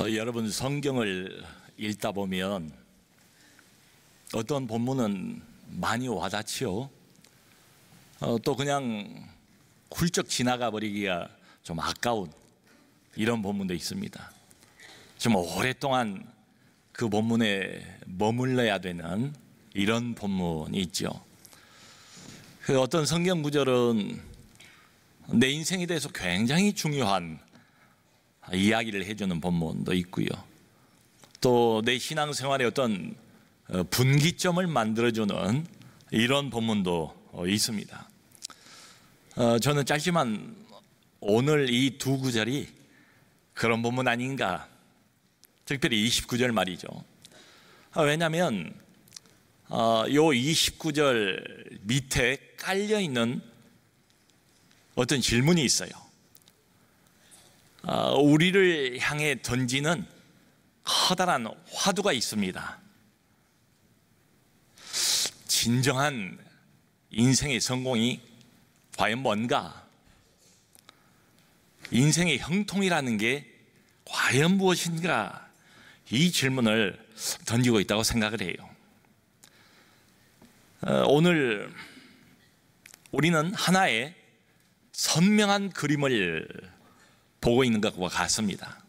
여러분 성경을 읽다 보면 어떤 본문은 많이 와닿지요. 또 그냥 훌쩍 지나가 버리기가 좀 아까운 이런 본문도 있습니다. 좀 오랫동안 그 본문에 머물러야 되는 이런 본문이 있죠. 그 어떤 성경 구절은 내 인생에 대해서 굉장히 중요한 이야기를 해주는 본문도 있고요. 또 내 신앙생활에 어떤 분기점을 만들어주는 이런 본문도 있습니다. 저는 짧지만 오늘 이 두 구절이 그런 본문 아닌가, 특별히 29절 말이죠. 왜냐하면 요 29절 밑에 깔려있는 어떤 질문이 있어요. 우리를 향해 던지는 커다란 화두가 있습니다. 진정한 인생의 성공이 과연 뭔가? 인생의 형통이라는 게 과연 무엇인가? 이 질문을 던지고 있다고 생각을 해요. 오늘 우리는 하나의 선명한 그림을 보고 있는 것과 같습니다.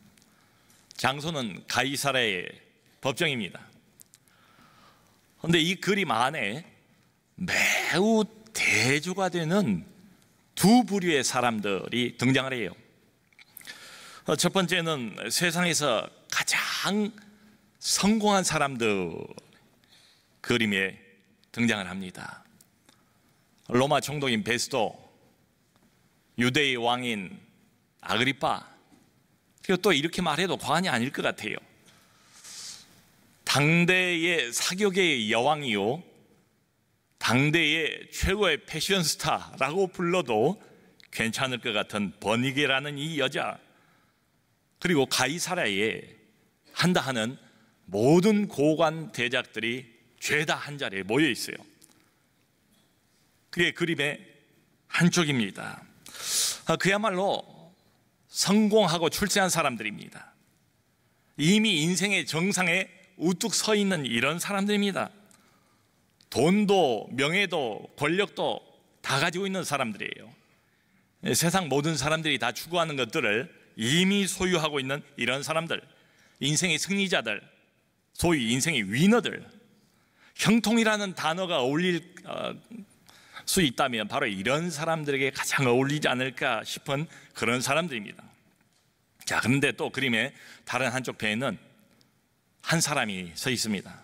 장소는 가이사랴의 법정입니다. 그런데 이 그림 안에 매우 대조가 되는 두 부류의 사람들이 등장을 해요. 첫 번째는 세상에서 가장 성공한 사람들 그림에 등장을 합니다. 로마 총독인 베스도, 유대의 왕인 아그리파, 그리고 또 이렇게 말해도 과언이 아닐 것 같아요. 당대의 사교계의 여왕이요, 당대의 최고의 패션 스타라고 불러도 괜찮을 것 같은 버니게라는 이 여자, 그리고 가이사랴에 한다 하는 모든 고관 대작들이 죄다 한 자리에 모여 있어요. 그게 그림의 한쪽입니다. 그야말로 성공하고 출세한 사람들입니다. 이미 인생의 정상에 우뚝 서 있는 이런 사람들입니다. 돈도 명예도 권력도 다 가지고 있는 사람들이에요. 세상 모든 사람들이 다 추구하는 것들을 이미 소유하고 있는 이런 사람들, 인생의 승리자들, 소위 인생의 위너들. 형통이라는 단어가 어울릴 수 있다면 바로 이런 사람들에게 가장 어울리지 않을까 싶은 그런 사람들입니다. 자, 그런데 또 그림의 다른 한쪽 배에는 한 사람이 서 있습니다.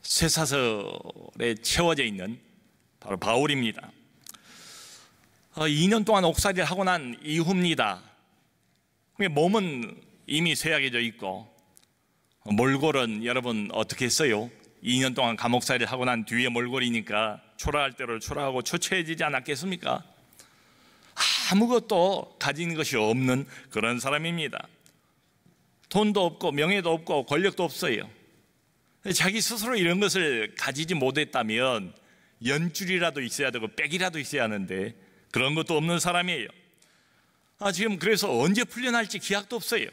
쇠사슬에 채워져 있는 바로 바울입니다. 2년 동안 옥살이를 하고 난 이후입니다. 몸은 이미 쇠약해져 있고, 몰골은 여러분 어떻게 했어요? 2년 동안 감옥살이를 하고 난 뒤에 몰골이니까 초라할 대로 초라하고 초췌해지지 않았겠습니까? 아무것도 가진 것이 없는 그런 사람입니다. 돈도 없고 명예도 없고 권력도 없어요. 자기 스스로 이런 것을 가지지 못했다면 연줄이라도 있어야 되고 빽이라도 있어야 하는데 그런 것도 없는 사람이에요. 지금 그래서 언제 풀려날지 기약도 없어요.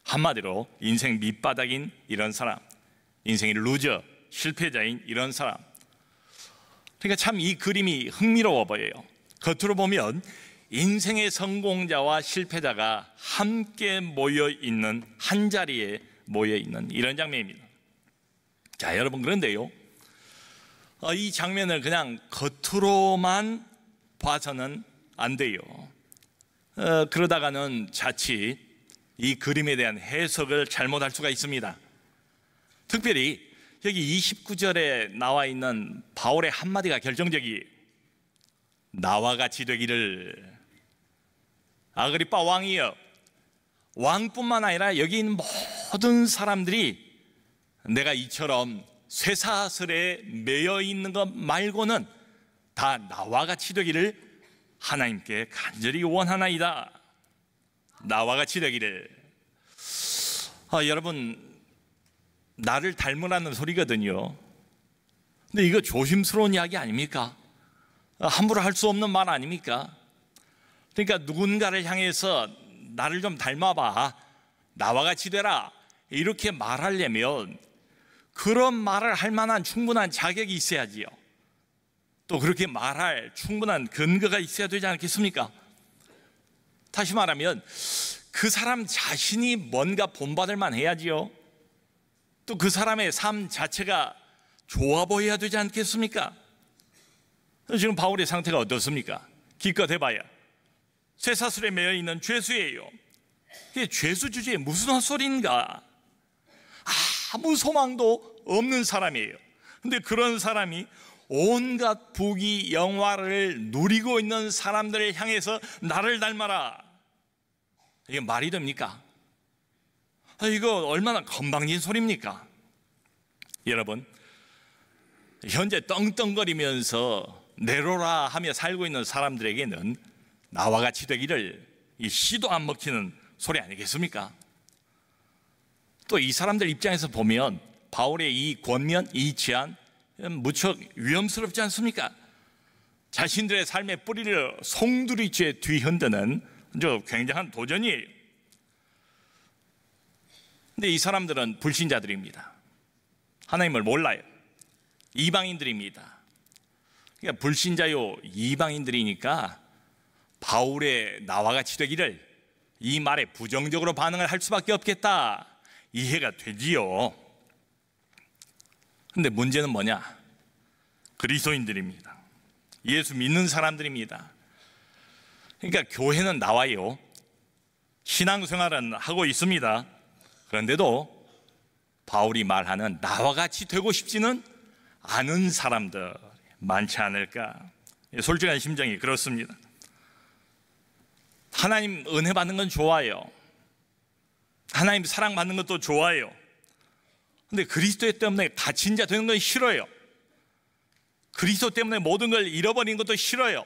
한마디로 인생 밑바닥인 이런 사람, 인생의 루저, 실패자인 이런 사람. 그러니까 참 이 그림이 흥미로워 보여요. 겉으로 보면 인생의 성공자와 실패자가 함께 모여있는, 한 자리에 모여있는 이런 장면입니다. 자, 여러분, 그런데요, 이 장면을 그냥 겉으로만 봐서는 안 돼요. 그러다가는 자칫 이 그림에 대한 해석을 잘못할 수가 있습니다. 특별히 여기 29절에 나와 있는 바울의 한마디가 결정적이에요. 나와 같이 되기를. 아그리빠 왕이여, 왕뿐만 아니라 여기 있는 모든 사람들이 내가 이처럼 쇠사슬에 매여 있는 것 말고는 다 나와 같이 되기를 하나님께 간절히 원하나이다. 나와 같이 되기를. 여러분, 나를 닮으라는 소리거든요. 근데 이거 조심스러운 이야기 아닙니까? 함부로 할 수 없는 말 아닙니까? 그러니까 누군가를 향해서 나를 좀 닮아봐, 나와 같이 되라, 이렇게 말하려면 그런 말을 할 만한 충분한 자격이 있어야지요. 또 그렇게 말할 충분한 근거가 있어야 되지 않겠습니까? 다시 말하면 그 사람 자신이 뭔가 본받을 만 해야지요. 또 그 사람의 삶 자체가 좋아 보여야 되지 않겠습니까? 지금 바울의 상태가 어떻습니까? 기껏 해봐야 쇠사슬에 매여 있는 죄수예요. 이게 죄수 주제에 무슨 헛소리인가? 아무 소망도 없는 사람이에요. 근데 그런 사람이 온갖 부귀 영화를 누리고 있는 사람들을 향해서 나를 닮아라, 이게 말이 됩니까? 이거 얼마나 건방진 소리입니까? 여러분, 현재 떵떵거리면서 내로라 하며 살고 있는 사람들에게는 나와 같이 되기를 이 씨도 안 먹히는 소리 아니겠습니까? 또 이 사람들 입장에서 보면 바울의 이 권면, 이 제안 무척 위험스럽지 않습니까? 자신들의 삶의 뿌리를 송두리째 뒤흔드는 굉장한 도전이에요. 근데 이 사람들은 불신자들입니다. 하나님을 몰라요. 이방인들입니다. 그러니까 불신자요 이방인들이니까 바울의 나와 같이 되기를, 이 말에 부정적으로 반응을 할 수밖에 없겠다, 이해가 되지요. 근데 문제는 뭐냐? 그리스도인들입니다. 예수 믿는 사람들입니다. 그러니까 교회는 나와요. 신앙생활은 하고 있습니다. 그런데도 바울이 말하는 나와 같이 되고 싶지는 않은 사람들 많지 않을까? 솔직한 심정이 그렇습니다. 하나님 은혜 받는 건 좋아요. 하나님 사랑 받는 것도 좋아요. 근데 그리스도 때문에 갇힌 자 되는 건 싫어요. 그리스도 때문에 모든 걸 잃어버린 것도 싫어요.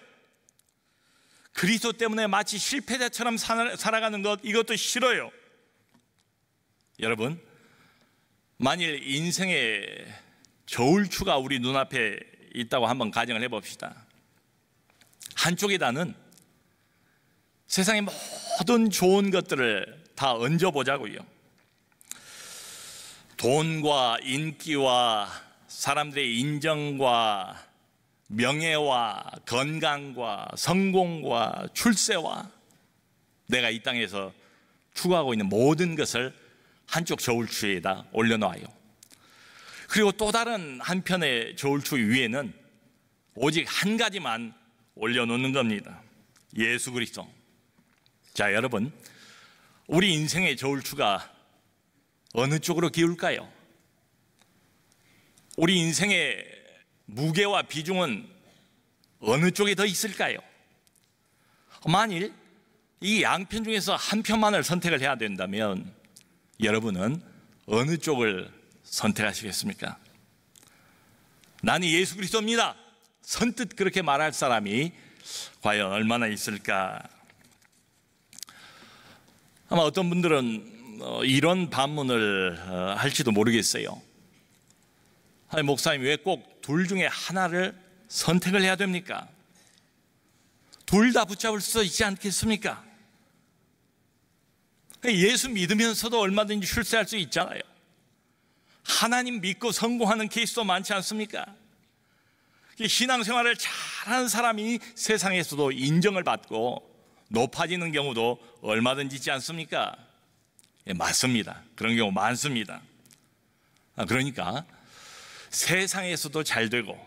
그리스도 때문에 마치 실패자처럼 살아가는 것, 이것도 싫어요. 여러분, 만일 인생의 저울추가 우리 눈앞에 있다고 한번 가정을 해봅시다. 한쪽에다는 세상의 모든 좋은 것들을 다 얹어보자고요. 돈과 인기와 사람들의 인정과 명예와 건강과 성공과 출세와 내가 이 땅에서 추구하고 있는 모든 것을 한쪽 저울추에다 올려놓아요. 그리고 또 다른 한편의 저울추 위에는 오직 한 가지만 올려놓는 겁니다. 예수 그리스도. 자, 여러분, 우리 인생의 저울추가 어느 쪽으로 기울까요? 우리 인생의 무게와 비중은 어느 쪽에 더 있을까요? 만일 이 양편 중에서 한 편만을 선택을 해야 된다면 여러분은 어느 쪽을 선택하시겠습니까? 나는 예수 그리스도입니다, 선뜻 그렇게 말할 사람이 과연 얼마나 있을까? 아마 어떤 분들은 이런 반문을 할지도 모르겠어요. 아니, 목사님, 왜 꼭 둘 중에 하나를 선택을 해야 됩니까? 둘 다 붙잡을 수 있지 않겠습니까? 예수 믿으면서도 얼마든지 출세할 수 있잖아요. 하나님 믿고 성공하는 케이스도 많지 않습니까? 신앙생활을 잘하는 사람이 세상에서도 인정을 받고 높아지는 경우도 얼마든지 있지 않습니까? 예, 맞습니다. 그런 경우 많습니다. 그러니까 세상에서도 잘 되고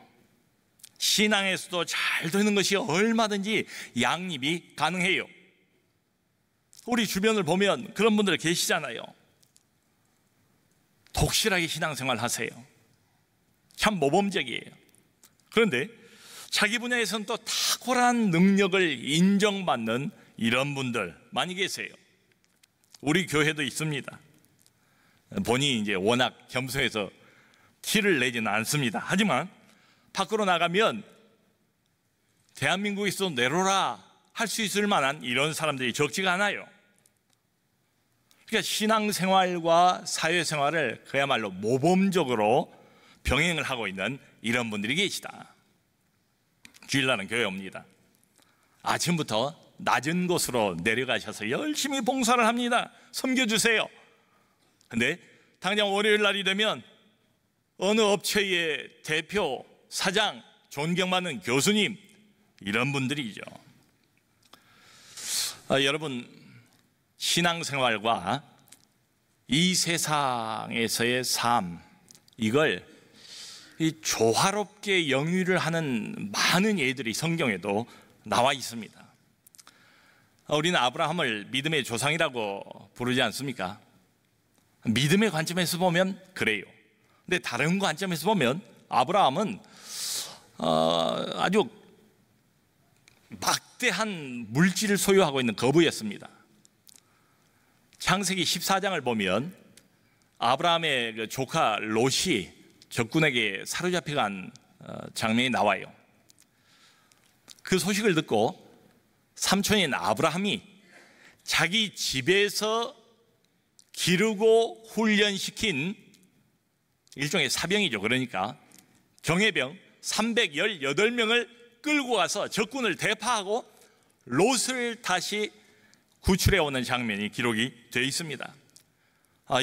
신앙에서도 잘 되는 것이 얼마든지 양립이 가능해요. 우리 주변을 보면 그런 분들 계시잖아요. 독실하게 신앙생활 하세요. 참 모범적이에요. 그런데 자기 분야에서는 또 탁월한 능력을 인정받는 이런 분들 많이 계세요. 우리 교회도 있습니다. 본인이 이제 워낙 겸손해서 티를 내지는 않습니다. 하지만 밖으로 나가면 대한민국에서 내로라 할 수 있을 만한 이런 사람들이 적지가 않아요. 그러니까 신앙생활과 사회생활을 그야말로 모범적으로 병행을 하고 있는 이런 분들이 계시다. 주일날은 교회 옵니다. 아침부터 낮은 곳으로 내려가셔서 열심히 봉사를 합니다. 섬겨주세요. 근데 당장 월요일 날이 되면 어느 업체의 대표, 사장, 존경받는 교수님, 이런 분들이죠. 여러분, 신앙생활과 이 세상에서의 삶, 이걸 조화롭게 영위를 하는 많은 예들이 성경에도 나와 있습니다. 우리는 아브라함을 믿음의 조상이라고 부르지 않습니까? 믿음의 관점에서 보면 그래요. 근데 다른 관점에서 보면 아브라함은 아주 막대한 물질을 소유하고 있는 거부였습니다. 창세기 14장을 보면 아브라함의 그 조카 롯이 적군에게 사로잡혀간 장면이 나와요. 그 소식을 듣고 삼촌인 아브라함이 자기 집에서 기르고 훈련시킨 일종의 사병이죠. 그러니까 경해병 318명을 끌고 가서 적군을 대파하고 롯을 다시 구출해 오는 장면이 기록이 되어 있습니다.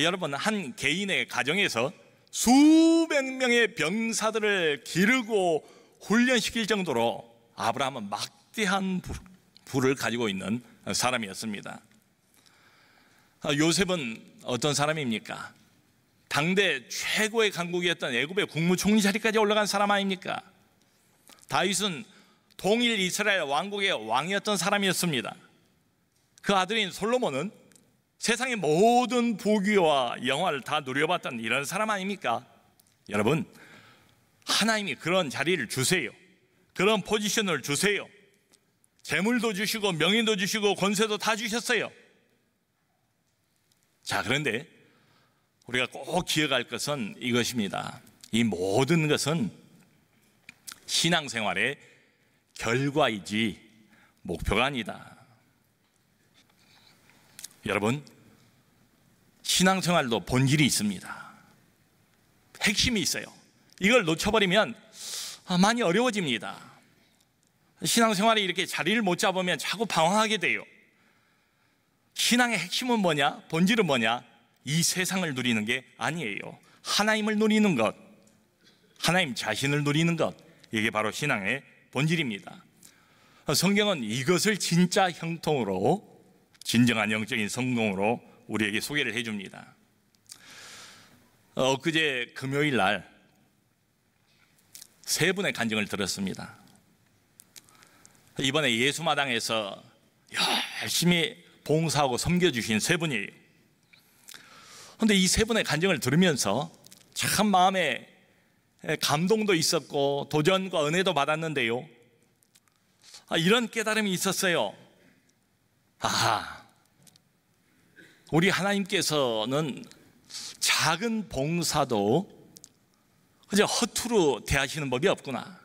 여러분, 한 개인의 가정에서 수백 명의 병사들을 기르고 훈련시킬 정도로 아브라함은 막대한 부를 가지고 있는 사람이었습니다. 요셉은 어떤 사람입니까? 당대 최고의 강국이었던 애굽의 국무총리 자리까지 올라간 사람 아닙니까? 다윗은 동일 이스라엘 왕국의 왕이었던 사람이었습니다. 그 아들인 솔로몬은 세상의 모든 부귀와 영화를 다 누려봤던 이런 사람 아닙니까? 여러분, 하나님이 그런 자리를 주세요. 그런 포지션을 주세요. 재물도 주시고 명예도 주시고 권세도 다 주셨어요. 자, 그런데 우리가 꼭 기억할 것은 이것입니다. 이 모든 것은 신앙생활의 결과이지 목표가 아니다. 여러분, 신앙생활도 본질이 있습니다. 핵심이 있어요. 이걸 놓쳐버리면 많이 어려워집니다. 신앙생활이 이렇게 자리를 못 잡으면 자꾸 방황하게 돼요. 신앙의 핵심은 뭐냐? 본질은 뭐냐? 이 세상을 누리는 게 아니에요. 하나님을 누리는 것, 하나님 자신을 누리는 것, 이게 바로 신앙의 본질입니다. 성경은 이것을 진짜 형통으로, 진정한 영적인 성공으로 우리에게 소개를 해줍니다. 엊그제 금요일 날 세 분의 간증을 들었습니다. 이번에 예수마당에서 열심히 봉사하고 섬겨주신 세 분이에요. 그런데 이 세 분의 간증을 들으면서 참 마음에 감동도 있었고 도전과 은혜도 받았는데요, 이런 깨달음이 있었어요. 우리 하나님께서는 작은 봉사도 그저 허투루 대하시는 법이 없구나.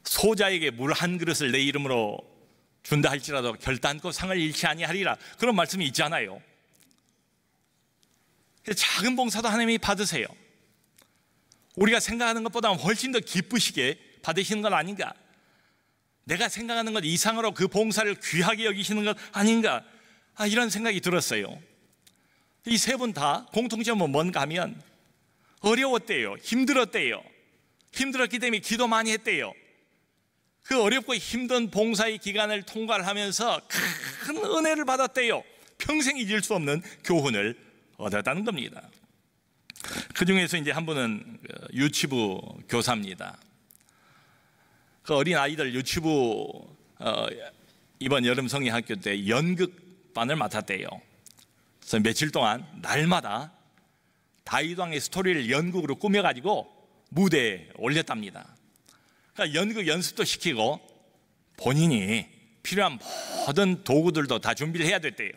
소자에게 물 한 그릇을 내 이름으로 준다 할지라도 결단코 상을 잃지 아니하리라, 그런 말씀이 있잖아요. 작은 봉사도 하나님이 받으세요. 우리가 생각하는 것보다 훨씬 더 기쁘시게 받으시는 건 아닌가? 내가 생각하는 것 이상으로 그 봉사를 귀하게 여기시는 것 아닌가? 이런 생각이 들었어요. 이 세 분 다 공통점은 뭔가 하면 어려웠대요. 힘들었대요. 힘들었기 때문에 기도 많이 했대요. 그 어렵고 힘든 봉사의 기간을 통과를 하면서 큰 은혜를 받았대요. 평생 잊을 수 없는 교훈을 얻었다는 겁니다. 그 중에서 이제 한 분은 유치부 교사입니다. 그 어린 아이들 유치부 이번 여름 성리학교 때 연극반을 맡았대요. 그래서 며칠 동안 날마다 다윗 왕의 스토리를 연극으로 꾸며가지고 무대에 올렸답니다. 그러니까 연극 연습도 시키고 본인이 필요한 모든 도구들도 다 준비를 해야 됐대요.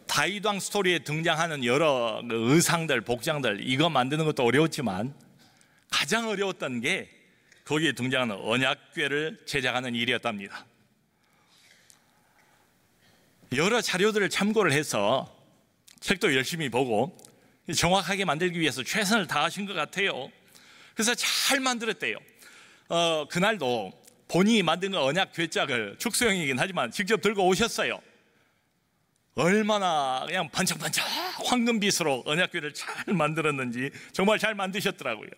다윗 왕 스토리에 등장하는 여러 의상들, 복장들, 이거 만드는 것도 어려웠지만 가장 어려웠던 게 거기에 등장하는 언약궤를 제작하는 일이었답니다. 여러 자료들을 참고를 해서 책도 열심히 보고 정확하게 만들기 위해서 최선을 다하신 것 같아요. 그래서 잘 만들었대요. 그날도 본인이 만든 그 언약 괴짝을 축소형이긴 하지만 직접 들고 오셨어요. 얼마나 그냥 반짝반짝 황금빛으로 언약궤를 잘 만들었는지 정말 잘 만드셨더라고요.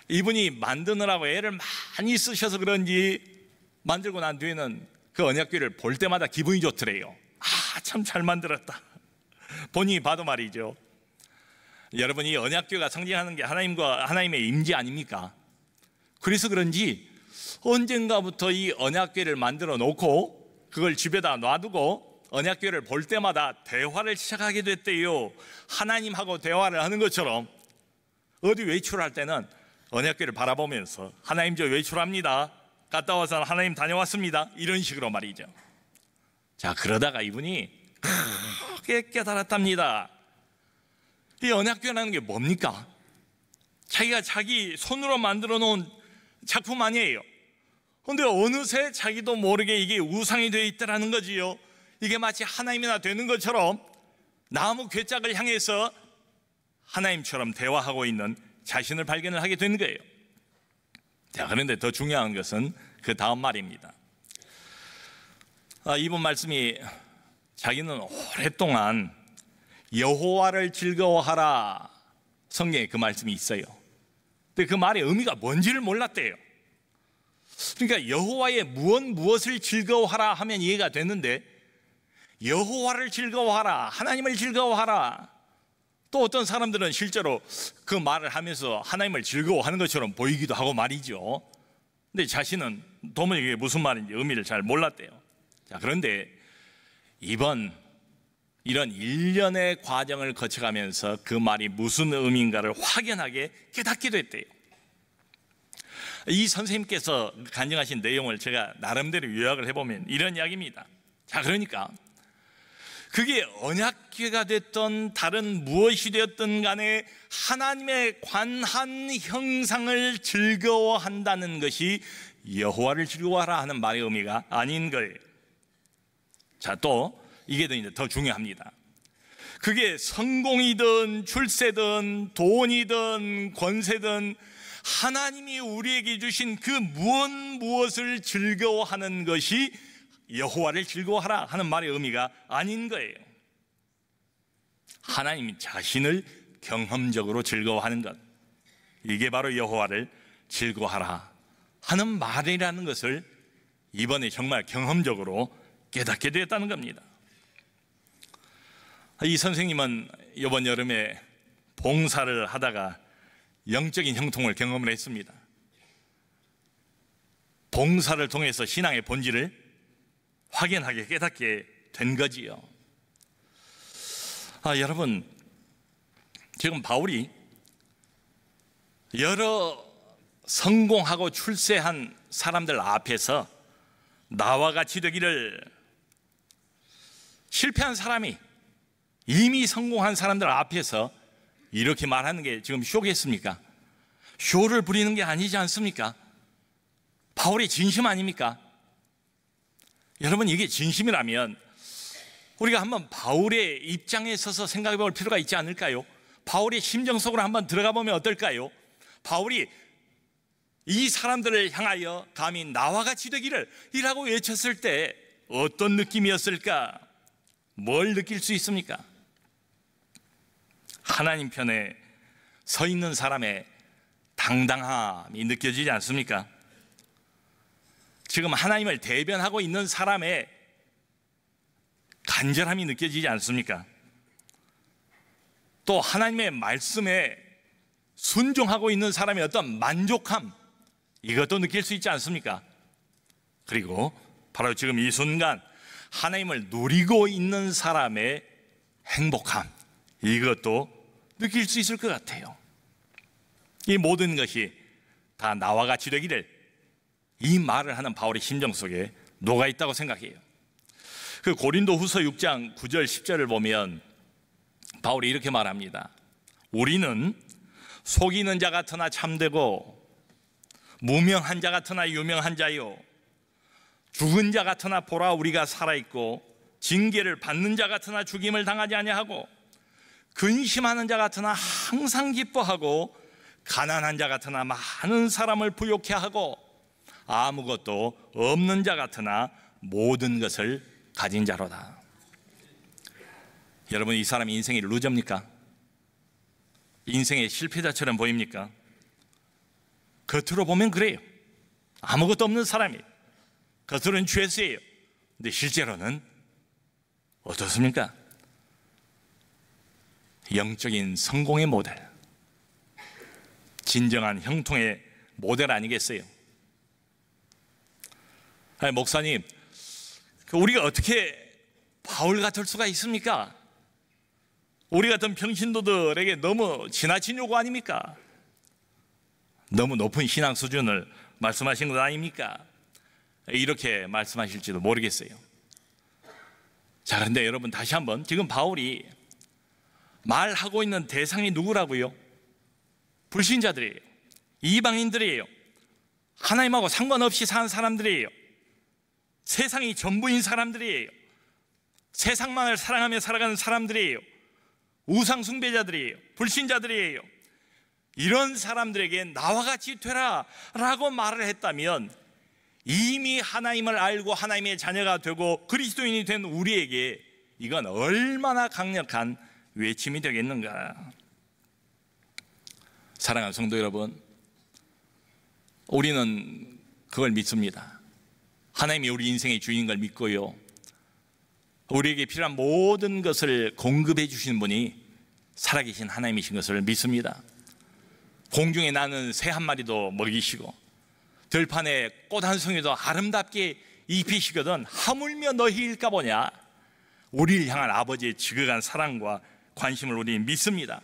이분이 만드느라고 애를 많이 쓰셔서 그런지 만들고 난 뒤에는 그 언약궤를 볼 때마다 기분이 좋더래요. 참 잘 만들었다. 본인이 봐도 말이죠. 여러분, 이 언약궤가 상징하는 게 하나님의 임재 아닙니까? 그래서 그런지 언젠가부터 이 언약궤를 만들어 놓고 그걸 집에다 놔두고 언약궤를 볼 때마다 대화를 시작하게 됐대요. 하나님하고 대화를 하는 것처럼 어디 외출할 때는 언약궤를 바라보면서 하나님, 저 외출합니다. 갔다 와서 하나님 다녀왔습니다. 이런 식으로 말이죠. 자, 그러다가 이분이 크게 깨달았답니다. 이 언약궤라는 게 뭡니까? 자기가 자기 손으로 만들어 놓은 작품 아니에요. 그런데 어느새 자기도 모르게 이게 우상이 되어 있다는 거지요. 이게 마치 하나님이나 되는 것처럼 나무 괴짝을 향해서 하나님처럼 대화하고 있는 자신을 발견을 하게 되는 거예요. 자, 그런데 더 중요한 것은 그 다음 말입니다. 이번 말씀이 자기는 오랫동안 여호와를 즐거워하라, 성경에 그 말씀이 있어요. 근데 그 말의 의미가 뭔지를 몰랐대요. 그러니까 여호와의 무엇을 즐거워하라 하면 이해가 되는데, 여호와를 즐거워하라, 하나님을 즐거워하라. 또 어떤 사람들은 실제로 그 말을 하면서 하나님을 즐거워하는 것처럼 보이기도 하고 말이죠. 근데 자신은 도무지 이게 무슨 말인지 의미를 잘 몰랐대요. 자, 그런데 이런 일련의 과정을 거쳐가면서 그 말이 무슨 의미인가를 확연하게 깨닫게 됐대요. 이 선생님께서 간증하신 내용을 제가 나름대로 요약을 해보면 이런 이야기입니다. 자, 그러니까 그게 언약궤가 됐던 다른 무엇이 되었든 간에 하나님의 관한 형상을 즐거워한다는 것이 여호와를 즐거워하라 하는 말의 의미가 아닌 거예요. 자, 또 이게 더 중요합니다. 그게 성공이든 출세든 돈이든 권세든 하나님이 우리에게 주신 그 무엇을 즐거워하는 것이 여호와를 즐거워하라 하는 말의 의미가 아닌 거예요. 하나님 자신을 경험적으로 즐거워하는 것, 이게 바로 여호와를 즐거워하라 하는 말이라는 것을 이번에 정말 경험적으로 깨닫게 되었다는 겁니다. 이 선생님은 이번 여름에 봉사를 하다가 영적인 형통을 경험을 했습니다. 봉사를 통해서 신앙의 본질을 확연하게 깨닫게 된 거지요. 여러분, 지금 바울이 여러 성공하고 출세한 사람들 앞에서 나와 같이 되기를, 실패한 사람이 이미 성공한 사람들 앞에서 이렇게 말하는 게 지금 쇼겠습니까? 쇼를 부리는 게 아니지 않습니까? 바울의 진심 아닙니까? 여러분, 이게 진심이라면 우리가 한번 바울의 입장에 서서 생각해 볼 필요가 있지 않을까요? 바울의 심정 속으로 한번 들어가 보면 어떨까요? 바울이 이 사람들을 향하여 감히 나와 같이 되기를 이라고 외쳤을 때 어떤 느낌이었을까? 뭘 느낄 수 있습니까? 하나님 편에 서 있는 사람의 당당함이 느껴지지 않습니까? 지금 하나님을 대변하고 있는 사람의 간절함이 느껴지지 않습니까? 또 하나님의 말씀에 순종하고 있는 사람의 어떤 만족함, 이것도 느낄 수 있지 않습니까? 그리고 바로 지금 이 순간 하나님을 누리고 있는 사람의 행복함, 이것도 느낄 수 있을 것 같아요. 이 모든 것이 다 나와 같이 되기를, 이 말을 하는 바울의 심정 속에 녹아 있다고 생각해요. 그 고린도 후서 6장 9절 10절을 보면 바울이 이렇게 말합니다. 우리는 속이는 자 같으나 참되고 무명한 자 같으나 유명한 자요, 죽은 자 같으나 보라 우리가 살아있고 징계를 받는 자 같으나 죽임을 당하지 아니하고 근심하는 자 같으나 항상 기뻐하고 가난한 자 같으나 많은 사람을 부욕해 하고 아무것도 없는 자 같으나 모든 것을 가진 자로다. 여러분, 이 사람이 인생의 루저입니까? 인생의 실패자처럼 보입니까? 겉으로 보면 그래요. 아무것도 없는 사람이에요. 겉으로는 죄수예요. 근데 실제로는 어떻습니까? 영적인 성공의 모델, 진정한 형통의 모델 아니겠어요? 아니, 목사님, 우리가 어떻게 바울 같을 수가 있습니까? 우리 같은 평신도들에게 너무 지나친 요구 아닙니까? 너무 높은 신앙 수준을 말씀하신 것 아닙니까? 이렇게 말씀하실지도 모르겠어요. 자, 그런데 여러분, 다시 한번, 지금 바울이 말하고 있는 대상이 누구라고요? 불신자들이에요. 이방인들이에요. 하나님하고 상관없이 사는 사람들이에요. 세상이 전부인 사람들이에요. 세상만을 사랑하며 살아가는 사람들이에요. 우상 숭배자들이에요. 불신자들이에요. 이런 사람들에게 나와 같이 되라 라고 말을 했다면, 이미 하나님을 알고 하나님의 자녀가 되고 그리스도인이 된 우리에게 이건 얼마나 강력한 외침이 되겠는가. 사랑하는 성도 여러분, 우리는 그걸 믿습니다. 하나님이 우리 인생의 주인인 걸 믿고요, 우리에게 필요한 모든 것을 공급해 주시는 분이 살아계신 하나님이신 것을 믿습니다. 공중에 나는 새 한 마리도 먹이시고 들판에 꽃 한 송이도 아름답게 입히시거든 하물며 너희일까 보냐. 우리를 향한 아버지의 지극한 사랑과 관심을 우리는 믿습니다.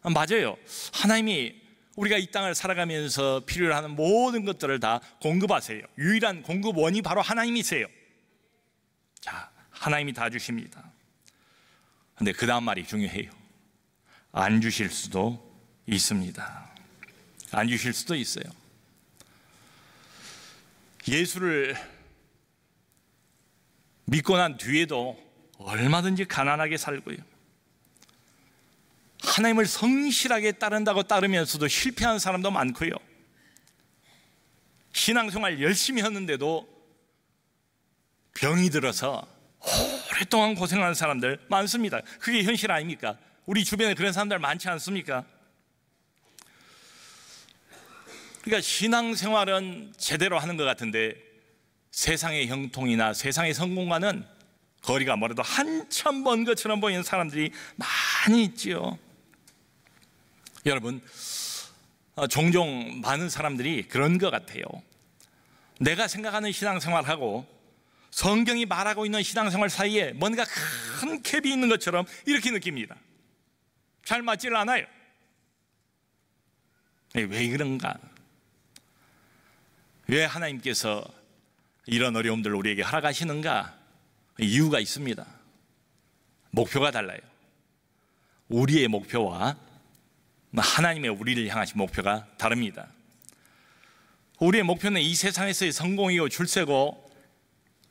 맞아요. 하나님이 우리가 이 땅을 살아가면서 필요로 하는 모든 것들을 다 공급하세요. 유일한 공급원이 바로 하나님이세요. 자, 하나님이 다 주십니다. 그런데 그 다음 말이 중요해요. 안 주실 수도 있습니다. 안 주실 수도 있어요. 예수를 믿고 난 뒤에도 얼마든지 가난하게 살고요, 하나님을 성실하게 따른다고 따르면서도 실패한 사람도 많고요, 신앙생활 열심히 하는데도 병이 들어서 오랫동안 고생하는 사람들 많습니다. 그게 현실 아닙니까? 우리 주변에 그런 사람들 많지 않습니까? 그러니까 신앙생활은 제대로 하는 것 같은데 세상의 형통이나 세상의 성공과는 거리가 멀어도 한참 먼 것처럼 보이는 사람들이 많이 있지요. 여러분, 종종 많은 사람들이 그런 것 같아요. 내가 생각하는 신앙생활하고 성경이 말하고 있는 신앙생활 사이에 뭔가 큰 갭이 있는 것처럼 이렇게 느낍니다. 잘 맞질 않아요. 왜 그런가? 왜 하나님께서 이런 어려움들을 우리에게 허락하시는가? 이유가 있습니다. 목표가 달라요. 우리의 목표와 하나님의 우리를 향하신 목표가 다릅니다. 우리의 목표는 이 세상에서의 성공이고 출세고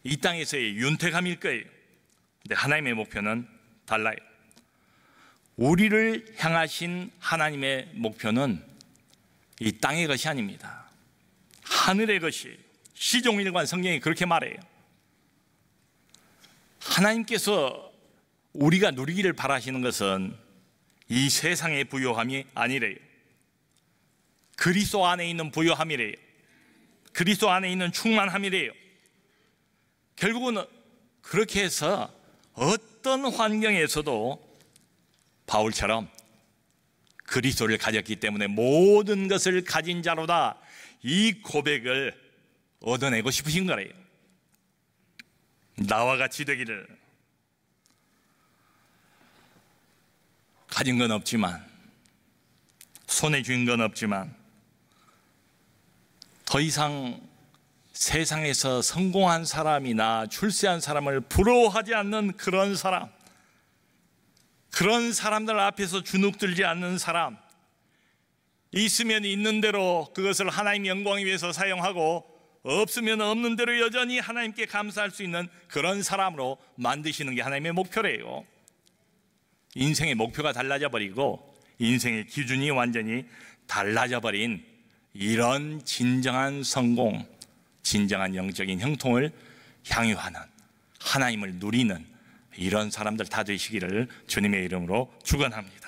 이 땅에서의 윤택함일 거예요. 근데 하나님의 목표는 달라요. 우리를 향하신 하나님의 목표는 이 땅의 것이 아닙니다. 하늘의 것이에요. 시종일관 성경이 그렇게 말해요. 하나님께서 우리가 누리기를 바라시는 것은 이 세상의 부요함이 아니래요. 그리스도 안에 있는 부요함이래요. 그리스도 안에 있는 충만함이래요. 결국은 그렇게 해서 어떤 환경에서도 바울처럼 그리스도를 가졌기 때문에 모든 것을 가진 자로다, 이 고백을 얻어내고 싶으신 거래요. 나와 같이 되기를. 가진 건 없지만, 손에 쥔 건 없지만, 더 이상 세상에서 성공한 사람이나 출세한 사람을 부러워하지 않는 그런 사람, 그런 사람들 앞에서 주눅들지 않는 사람, 있으면 있는 대로 그것을 하나님 영광을 위해서 사용하고 없으면 없는 대로 여전히 하나님께 감사할 수 있는 그런 사람으로 만드시는 게 하나님의 목표래요. 인생의 목표가 달라져 버리고 인생의 기준이 완전히 달라져 버린 이런 진정한 성공, 진정한 영적인 형통을 향유하는, 하나님을 누리는 이런 사람들 다 되시기를 주님의 이름으로 축원합니다.